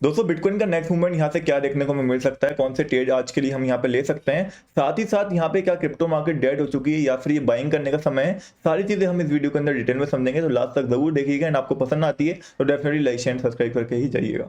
दोस्तों बिटकॉइन का next movement यहाँ से क्या देखने को हमें मिल सकता है, कौन से ट्रेड आज के लिए हम यहाँ पे ले सकते हैं, साथ ही साथ यहाँ पे क्या क्रिप्टो मार्केट डेड हो चुकी है या फिर ये बाइंग करने का समय है, सारी चीजें हम इस वीडियो के अंदर डिटेल में समझेंगे। तो लास्ट तक जरूर देखिएगा एंड आपको पसंद आती है तो डेफिनेटली लाइक शेयर सब्सक्राइब करके ही जाइएगा।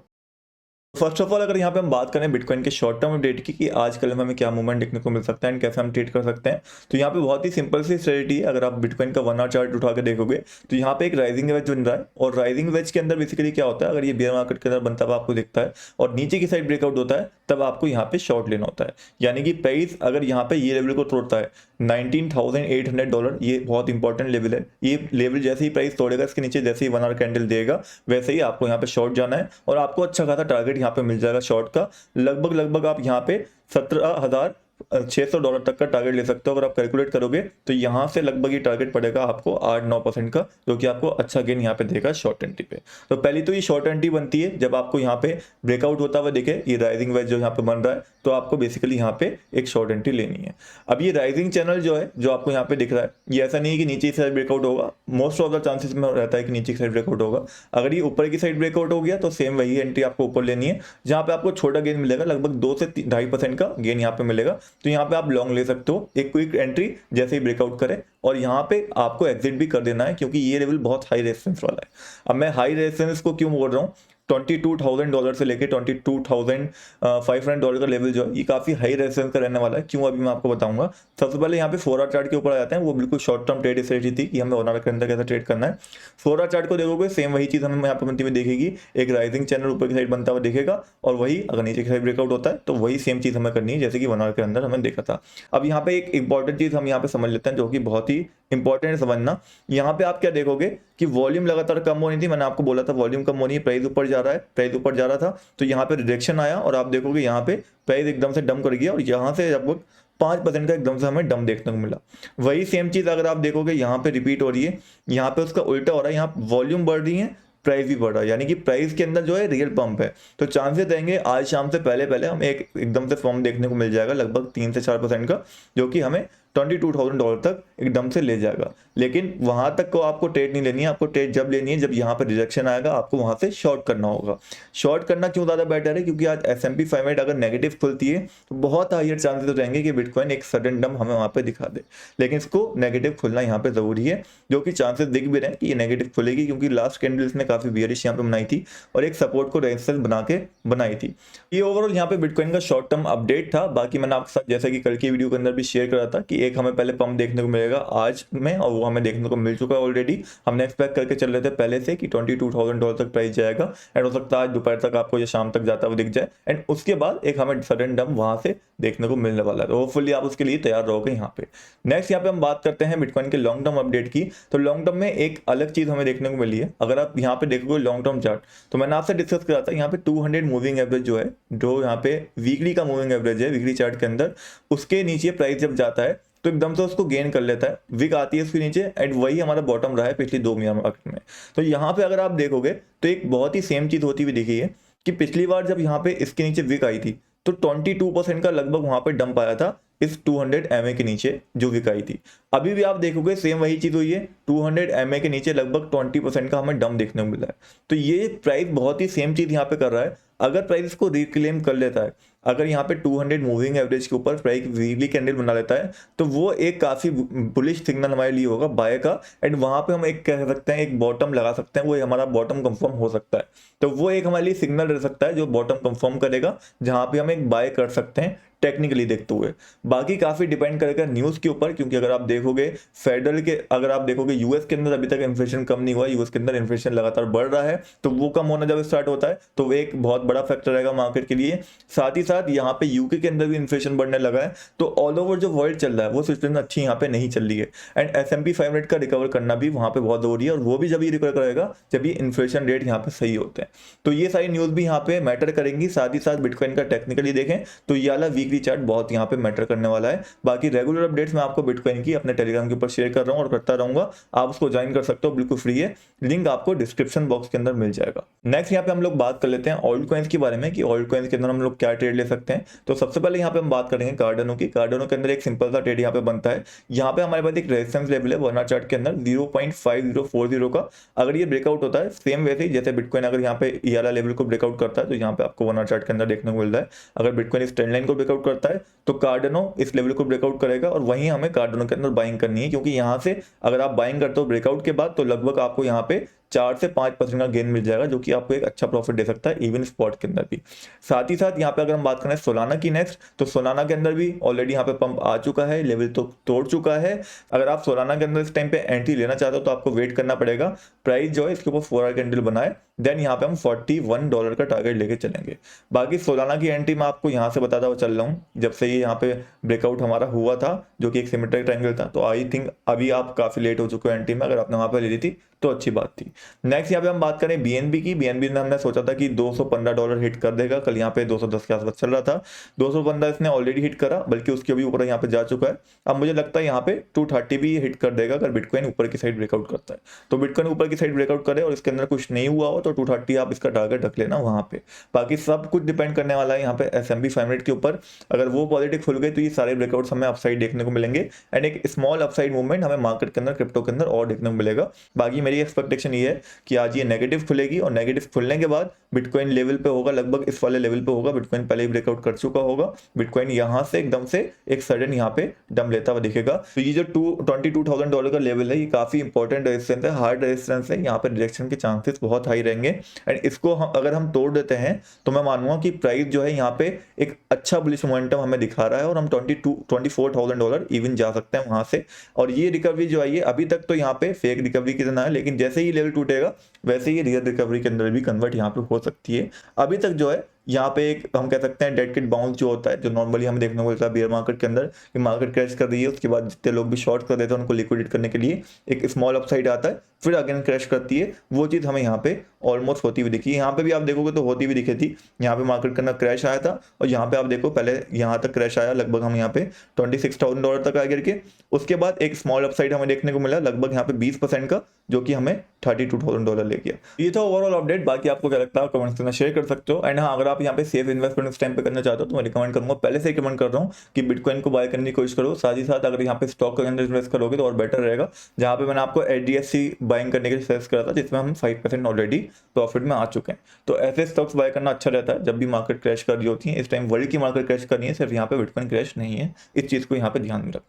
फर्स्ट ऑफ ऑल अगर यहाँ पे हम बात करें बिटकॉइन के शॉर्ट टर्म अपडेट की कि आजकल में हमें क्या मूवमेंट देखने को मिल सकता है एंड कैसे हम ट्रेड कर सकते हैं, तो यहाँ पे बहुत ही सिंपल सी स्ट्रेटजी है। अगर आप बिटकॉइन का 1 आवर चार्ट उठा के देखोगे तो यहाँ पे एक राइजिंग वेज बन रहा है और राइजिंग वेज के अंदर बेसिकली क्या होता है, अगर ये बेयर मार्केट के अंदर बनता हुआ आपको दिखता है और नीचे की साइड ब्रेकआउट होता है तब आपको यहाँ पे शॉर्ट लेना होता है। यानी कि प्राइस अगर यहाँ पे ये लेवल को तोड़ता है $19,800, ये बहुत इंपॉर्टेंट लेवल है। ये लेवल जैसे ही प्राइस तोड़ेगा इसके नीचे जैसे ही 1 आवर कैंडल देगा वैसे ही आपको यहाँ पे शॉर्ट जाना है और आपको अच्छा खासा टारगेट यहाँ पे मिल जाएगा शॉर्ट का। लगभग आप यहाँ पे $17,600 तक का टारगेट ले सकते हो। अगर आप कैलकुलेट करोगे तो यहाँ से लगभग ये टारगेट पड़ेगा आपको 8-9% का, जो कि आपको अच्छा गेन यहाँ पे देगा शॉर्ट एंट्री पे। तो पहली तो ये शॉर्ट एंट्री बनती है जब आपको यहाँ पे ब्रेकआउट होता हुआ दिखे, ये राइजिंग वेज जो यहाँ पे बन रहा है तो आपको बेसिकली यहाँ पे एक शॉर्ट एंट्री लेनी है। अब ये राइजिंग चैनल जो है जो आपको यहाँ पे दिख रहा है, ये ऐसा नहीं है कि नीचे की साइड ब्रेकआउट होगा, मोस्ट ऑफ द चांसेस में रहता है कि नीचे की साइड ब्रेकआउट होगा। अगर ये ऊपर की साइड ब्रेकआउट हो गया तो सेम वही एंट्री आपको ऊपर लेनी है जहाँ पे आपको छोटा गेन मिलेगा, लगभग 2 से 2.5% का गेन यहाँ पे मिलेगा। तो यहाँ पे आप लॉन्ग ले सकते हो एक क्विक एंट्री जैसे ही ब्रेकआउट करे और यहाँ पे आपको एग्जिट भी कर देना है क्योंकि ये लेवल बहुत हाई रेजिस्टेंस वाला है। अब मैं हाई रेजिस्टेंस को क्यों बोल रहा हूँ, $22,000 से लेके $22,500 का लेवल जो है ये काफी हाई रेजिस्टेंस का रहने वाला है। क्यों अभी मैं आपको बताऊंगा। सबसे पहले यहाँ पे 4 आवर चार्ट के ऊपर आ जाते हैं, वो बिल्कुल शॉर्ट टर्म ट्रेड स्ट्रेटजी थी कि हमें 1 आवर के अंदर कैसे ट्रेड करना है। 4 आवर चार्ट को देखोगे सेम वही चीज हमें यहाँ पे बनती हुई देखेगी, एक राइजिंग चैनल ऊपर की साइड बनता हुआ दिखेगा और वही अगर नीचे की साइड ब्रेकआउट होता है तो वही सेम चीज हमें करनी है जैसे कि 1 आवर के अंदर हमें देखा था। अब यहाँ पे एक इंपॉर्टेंट चीज हम यहाँ पे समझ लेते हैं जो कि बहुत ही इंपॉर्टेंट है समझना। यहाँ पे आप क्या देखोगे कि वॉल्यूम लगातार कम होनी थी, मैंने आपको बोला था वॉल्यूम कम होनी है, प्राइस ऊपर जा रहा है, प्राइस ऊपर जा रहा था तो यहाँ पे रिजेक्शन आया और आप देखोगे यहाँ पे प्राइस एकदम से डंप कर गया और यहाँ से लगभग 5% का एकदम से हमें डंप देखने को मिला। वही सेम चीज अगर आप देखोगे यहाँ पे रिपीट हो रही है, यहाँ पे उसका उल्टा हो रहा है, यहाँ वॉल्यूम बढ़ रही है प्राइस भी बढ़ रहा है, यानी कि प्राइस के अंदर जो है रियल पंप है। तो चांसेस रहेंगे आज शाम से पहले पहले हमें एक एकदम से फॉर्म देखने को मिल जाएगा लगभग 3 से 4% का, जो कि हमें $22,000 तक एकदम से ले जाएगा। लेकिन वहां तक को आपको ट्रेड नहीं लेनी है, आपको ट्रेड जब लेनी है जब यहाँ पर रिजेक्शन आएगा, आपको वहां से शॉर्ट करना होगा। शॉर्ट करना क्यों ज्यादा बेटर है, क्योंकि आज S&P 500 अगर नेगेटिव खुलती है तो बहुत हायर चांसेस रहेंगे कि बिटकॉइन एक सडन डंप हमें वहां पे दिखा दे। लेकिन इसको नेगेटिव खुलना यहाँ पे जरूरी है, जो कि चांसेस दिख भी रहे हैं कि ये नेगेटिव खुलेगी क्योंकि लास्ट कैंडल इसने काफी बियरिश यहाँ पे बनाई थी और एक सपोर्ट को रेजिस्टेंस बना के बनाई थी। ये ओवरऑल यहाँ पे बिटकॉइन का शॉर्ट टर्म अपडेट था। बाकी मैंने आपके साथ जैसा कि कल की वीडियो के अंदर भी शेयर करा था कि एक हमें पहले पंप देखने को मिलेगा आज में और वो हमें देखने को मिल चुका है ऑलरेडी। हमने एक्सपेक्ट करके चल रहे थे पहले से कि $22,000 तक प्राइस जाएगा एंड हो सकता है आज दोपहर तक आपको ये शाम तक जाता हुआ दिख जाए एंड उसके बाद एक हमें सडन डंप वहां से देखने को मिलने वाला है। तो होपफुली आप उसके लिए तैयार रहोगे यहाँ पे। नेक्स्ट यहाँ पे हम बात करते हैं बिटकॉइन के लॉन्ग टर्म अपडेट की। तो लॉन्ग टर्म में एक अलग चीज हमें देखने को मिली है। अगर आप यहाँ पे देखोगे लॉन्ग टर्म चार्ट तो मैंने आपसे डिस्कस करा था यहाँ पे 200 मूविंग एवरेज जो है, जो यहाँ पे वीकली का मूविंग एवरेज है वीकली चार्ट के अंदर, उसके नीचे प्राइस जब जाता है तो एकदम से उसको गेन कर लेता है, विक आती है उसके नीचे एंड वही हमारा बॉटम रहा है पिछली 2 मार्केट में। तो यहाँ पे अगर आप देखोगे तो एक बहुत ही सेम चीज होती हुई दिखी है कि पिछली बार जब यहाँ पे इसके नीचे विक आई थी तो 22% का लगभग वहां पे डंप आया था इस 200 MA के नीचे जो विक आई थी। अभी भी आप देखोगे सेम वही चीज हुई है, 200 MA के नीचे लगभग 20% का हमें डंप देखने को मिला है। तो ये प्राइस बहुत ही सेम चीज यहाँ पे कर रहा है। अगर प्राइस इसको रिक्लेम कर लेता है, अगर यहाँ पे 200 मूविंग एवरेज के ऊपर प्राइस वीकली कैंडल बना लेता है तो वो एक काफी बुलिश सिग्नल हमारे लिए होगा बाय का एंड वहां पे हम एक कह सकते हैं एक बॉटम लगा सकते हैं, वो हमारा बॉटम कंफर्म हो सकता है। तो वो एक हमारे लिए सिग्नल रह सकता है जो बॉटम कंफर्म करेगा, जहां पे हम एक बाय कर सकते हैं टेक्निकली देखते हुए। बाकी काफी डिपेंड करेगा न्यूज के ऊपर, क्योंकि अगर आप देखोगे फेडरल के, अगर आप देखोगे यूएस के अंदर अभी तक इन्फ्लेशन कम नहीं हुआ, यूएस के अंदर इन्फ्लेशन लगातार बढ़ रहा है, तो वो कम होना जब स्टार्ट होता है तो वो एक बहुत बड़ा फैक्टर रहेगा मार्केट के लिए। साथ ही साथ यहाँ पे यूके के अंदर भी इन्फ्लेशन बढ़ने लगा है, तो ऑल ओवर जो वर्ल्ड चल रहा है वो सिचुएशन अच्छी यहाँ पे नहीं चल रही है एंड S&P 500 का रिकवर करना भी वहां पे बहुत जरूरी है और वो भी जब ये रिकवर करेगा जब ये इन्फ्लेशन रेट यहाँ पे सही होते हैं। तो ये सारी न्यूज भी यहाँ पे मैटर करेंगी। साथ ही साथ बिटकॉइन का टेक्निकली देखें तो ये वाला वीकली चार्ट बहुत यहाँ पे मैटर करने वाला है। बाकी रेगुलर अपडेट्स मैं आपको बिटकॉइन की अपने टेलीग्राम के ऊपर शेयर कर रहा हूँ और करता रहूंगा, आप उसको ज्वाइन कर सकते हो, बिल्कुल फ्री है, लिंक आपको डिस्क्रिप्शन बॉक्स के अंदर मिल जाएगा। नेक्स्ट यहाँ पे हम लोग बात कर लेते हैं ऑल्ट कॉइन्स के बारे में कि ऑल्ट कॉइन्स के अंदर हम लोग क्या ट्रेड ले सकते हैं। तो सबसे पहले यहाँ पे हम बात करेंगे कार्डानो की। कार्डानो के अंदर एक सिंपल सा ट्रेड यहाँ पे बनता है। यहाँ पे हमारे पास एक रेजिस्टेंस लेवल है 1 आवर चार्ट के अंदर 0.5040 का। अगर ये ब्रेकआउट होता है सेम वैसे ही जैसे बिटकॉइन अगर यहाँ पे ये वाला लेवल को ब्रेकआउट करता है तो यहाँ पे आपको 1 आवर चार्ट के अंदर देखने को मिल रहा है। अगर बिटकॉइन इस ट्रेंड लाइन को ब्रेकआउट करता है तो कार्डानो इस लेवल को ब्रेकआउट करेगा और वहीं हमें कार्डानो के अंदर बाइंग करनी है, क्योंकि यहाँ से अगर आप बाइंग करते हो ब्रेकआउट के बाद तो लगभग आपको यहाँ पे 4 से 5% का गेन मिल जाएगा, जो कि आपको एक अच्छा प्रॉफिट दे सकता है इवन स्पॉट के अंदर भी। साथ ही साथ यहाँ पे अगर हम बात करें सोलाना की नेक्स्ट, तो सोलाना के अंदर भी ऑलरेडी यहाँ पे पंप आ चुका है, लेवल तो तोड़ चुका है। अगर आप सोलाना के अंदर इस टाइम पे एंट्री लेना चाहते हो तो आपको वेट करना पड़ेगा, प्राइस जो है इसके ऊपर 4 आवर कैंडल बनाए, देन यहाँ पे हम $41 का टारगेट लेके चलेंगे। बाकी सोलाना की एंट्री मैं आपको यहाँ से बताता हुआ चल रहा हूँ, जब से ये यहाँ पे ब्रेकआउट हमारा हुआ था जो कि एक सिमेट्रिक ट्रायंगल था, तो आई थिंक अभी आप काफी लेट हो चुके हो एंट्री में। अगर आपने वहां पे ले ली थी तो अच्छी बात थी। नेक्स्ट यहाँ पे हम बात करें बीएनबी की। बीएनबी ने हमने सोचा था कि $215 हिट कर देगा, कल यहाँ पे 210 के आसपास चल रहा था, 215 इसने ऑलरेडी हिट करा, बल्कि उसके भी ऊपर यहाँ पे जा चुका है। अब मुझे लगता है यहाँ पे 230 भी हिट कर देगा अगर बिटकॉइन ऊपर की साइड ब्रेकआउट करता है। तो बिटकॉइन ऊपर की साइड ब्रेकआउट करे और इसके अंदर कुछ नहीं हुआ हो तो 230 आप इसका टारगेट रख लेना वहां पे। बाकी सब कुछ डिपेंड करने वाला है यहाँ पे S&P 500 के ऊपर। अगर वो पॉजिटिव खुल गए तो ये सारे ब्रेकआउट्स हमें अपसाइड देखने को मिलेंगे एंड एक स्मॉल अपसाइड मूवमेंट हमें मार्केट के अंदर क्रिप्टो के अंदर और देखने को मिलेगा। बाकी मेरी एक्सपेक्टेशन ये है कि आज ये नेगेटिव खुलेगी और नेगेटिव खुलने के बाद बिटकॉइन लेवल पे होगा, लगभग इस वाले लेवल पे होगा। बिटकॉइन पहले ही ब्रेकआउट कर चुका होगा, बिटकॉइन यहां से एकदम से एक सडन यहाँ पे डम लेता हुआ दिखेगा। तो ये जो $22,000 का लेवल है ये काफी इंपॉर्टेंट रेजिस्टेंस है, हार्ड रेजिस्टेंस है, यहाँ पे रिजेक्शन के चांसेस बहुत हाई रहेंगे एंड इसको अगर हम तोड़ देते हैं तो मैं मानूंगा कि प्राइस जो है यहाँ पे एक अच्छा बुलिश मोमेंटम हमें दिखा रहा है और हम $24,000 इवन जा सकते हैं वहां से। और ये रिकवरी जो है ये अभी तक तो यहाँ पे फेक रिकवरी की तरह है, लेकिन जैसे ही लेवल टूटेगा वैसे ही रियल रिकवरी के अंदर भी कन्वर्ट यहाँ पे हो सकती है। अभी तक जो है यहाँ पे एक हम कह सकते हैं डेड किट बाउंस जो होता है, जो नॉर्मली हमें देखने को मिलता है बियर मार्केट के अंदर, कि मार्केट क्रैश कर रही है उसके बाद जितने लोग भी शॉर्ट कर देते हैं उनको लिक्विडेट करने के लिए एक स्मॉल अपसाइड आता है, फिर अगेन क्रैश करती है। वो चीज़ हमें यहाँ पे ऑलमोस्ट होती हुई दिखी है। यहाँ पे भी आप देखोगे तो होती हुई दिखी थी। यहाँ पे मार्केट के अंदर क्रैश आया था और यहाँ पे आप देखो पहले यहाँ तक क्रैश आया, लगभग हम यहाँ पे $26,000 तक आ गिर के, उसके बाद एक स्मॉल अपसाइड हमें देखने को मिला लगभग यहाँ पे 20% का, जो कि हमें $32,000 ले गया। ये था ओवरऑल अपडेट। बाकी आपको क्या लगता है कमेंट्स में शेयर कर सकते हो। एंड हाँ, अगर आप यहाँ पे सेफ इन्वेस्टमेंट इस टाइम पे करना चाहते हो तो मैं रिकमेंड करूंगा, पहले से रिकमेंड कर रहा हूँ कि बिटकॉइन को बाय करने की कोशिश करो। साथ ही साथ अगर यहाँ पे स्टॉक के अंदर इन्वेस्ट करोगे तो और बेटर रहेगा, जहाँ पे मैंने आपको HDFC बाइंग करने के लिए सजेस्ट करा था, जिसमें हम 5% ऑलरेडी प्रॉफिट में आ चुके हैं। तो ऐसे स्टॉक्स बाय करना अच्छा रहता है जब भी मार्केट क्रैश कर रही होती है। इस टाइम वर्ल्ड की मार्केट क्रैश करनी है, सिर्फ यहाँ पे बिटकॉइन क्रैश नहीं है, इस चीज को यहाँ पे ध्यान में रखो।